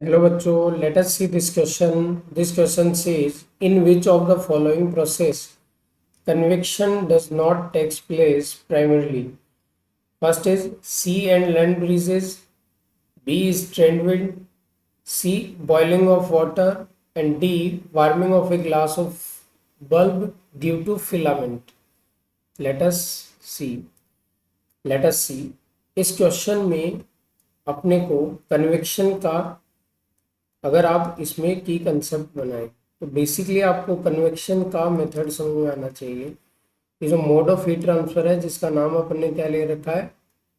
Hello बच्चों, let us see this question. This question says, in which of the following process convection does not take place primarily? First is sea and land breezes, B is trade wind, C boiling of water, and D warming of a glass of bulb due to filament. Let us see. Let us see. इस question में अपने को convection का, अगर आप इसमें की concept बनाएं तो बेसिकली आपको कन्वेक्शन का मेथड समझ में आना चाहिए। ये जो मोड ऑफ हीट ट्रांसफर है जिसका नाम अपन ने क्या ले रखा है,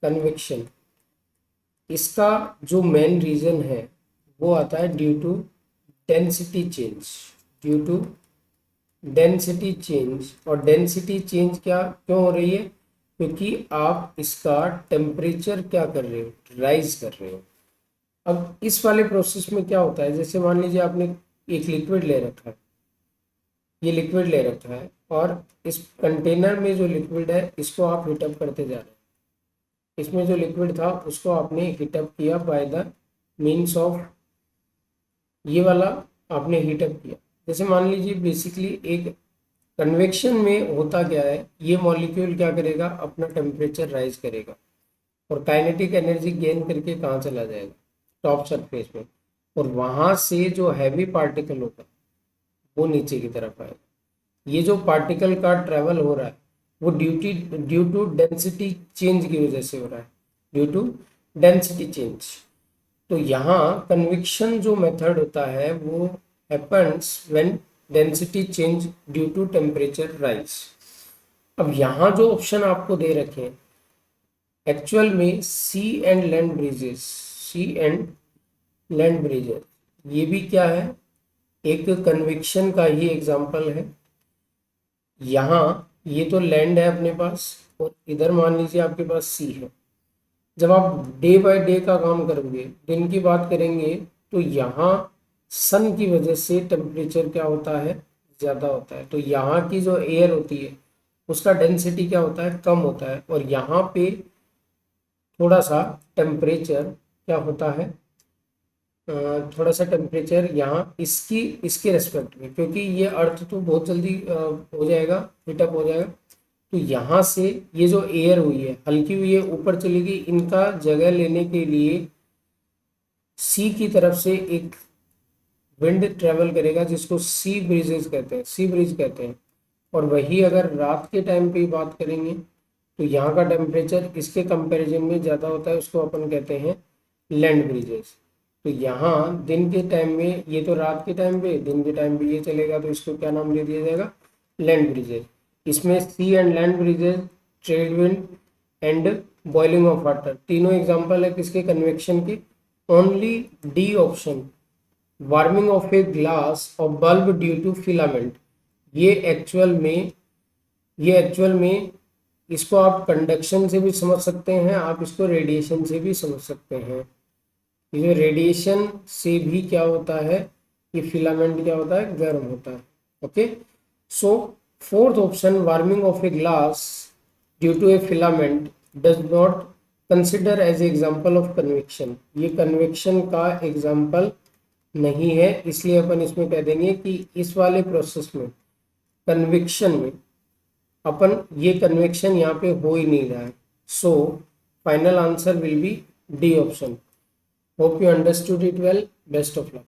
कन्वेक्शन, इसका जो मेन रीजन है वो आता है due to density change. Due to density change. और डेंसिटी चेंज क्या क्यों हो रही है? क्योंकि आप इसका टेम्परेचर क्या कर रहे हो, राइज कर रहे हो। अब इस वाले प्रोसेस में क्या होता है, जैसे मान लीजिए आपने एक लिक्विड ले रखा है, ये लिक्विड ले रखा है और इस कंटेनर में जो लिक्विड है इसको आप हीटअप करते जा रहे हैं। इसमें जो लिक्विड था उसको आपने हीटअप किया बाय द मीन्स ऑफ ये वाला, आपने हीटअप किया। जैसे मान लीजिए बेसिकली एक कन्वेक्शन में होता क्या है, ये मॉलिक्यूल क्या करेगा, अपना टेम्परेचर राइज करेगा और काइनेटिक एनर्जी गेन करके कहाँ चला जाएगा, टॉप सरफेस में, और वहां से जो हैवी पार्टिकल होगा वो नीचे की तरफ आएगा। ये जो पार्टिकल का ट्रेवल हो रहा है वो ड्यू टू डेंसिटी चेंज की वजह से हो रहा है, ड्यू टू डेंसिटी चेंज। तो यहाँ कन्विक्शन जो मेथड होता है वो happens when density change due to temperature rise. अब यहाँ जो ऑप्शन आपको दे रखे हैं एक्चुअल में sea and land breezes, sea and land breezes, ये भी क्या है, एक कन्विक्शन का ही एग्जाम्पल है। यहाँ ये तो लैंड है अपने पास और इधर मान लीजिए आपके पास सी है। जब आप डे बाय डे का काम करोगे, दिन की बात करेंगे, तो यहाँ सन की वजह से टेम्परेचर क्या होता है, ज़्यादा होता है। तो यहाँ की जो एयर होती है उसका डेंसिटी क्या होता है, कम होता है, और यहाँ पे थोड़ा सा टेम्परेचर क्या होता है, थोड़ा सा टेम्परेचर यहाँ इसकी इसके रेस्पेक्ट में, क्योंकि ये अर्थ तो बहुत जल्दी हो जाएगा, हीटअप हो जाएगा। तो यहाँ से ये जो एयर हुई है, हल्की हुई है, ऊपर चली गई, इनका जगह लेने के लिए सी की तरफ से एक विंड ट्रेवल करेगा जिसको सी ब्रीजेस कहते हैं, सी ब्रीज कहते हैं। और वही अगर रात के टाइम पे बात करेंगे तो यहाँ का टेम्परेचर इसके कंपैरिजन में ज़्यादा होता है, उसको अपन कहते हैं लैंड ब्रीजेस। तो यहाँ दिन के टाइम में, ये तो रात के टाइम पे, दिन के टाइम पे ये चलेगा, तो इसको क्या नाम दे दिया जाएगा, लैंड ब्रिजेज। इसमें sea and land breezes, trade wind and boiling of water, तीनों एग्जांपल है किसके, कन्वेक्शन के। Only D option, warming of a glass और बल्ब ड्यू टू फिलामेंट, ये एक्चुअल में इसको आप कंडक्शन से भी समझ सकते हैं, आप इसको रेडिएशन से भी समझ सकते हैं। ये रेडिएशन से भी क्या होता है, ये फिलामेंट क्या होता है, गर्म होता है। Okay, so fourth option, warming of a glass due to a filament does not consider as example of convection, ये कन्वेक्शन का एग्जाम्पल नहीं है, इसलिए अपन इसमें कह देंगे कि इस वाले प्रोसेस में, कन्वेक्शन में, अपन ये कन्वेक्शन यहाँ पे हो ही नहीं रहा है। So final answer will be D option. Hope you understood it well. Best of luck.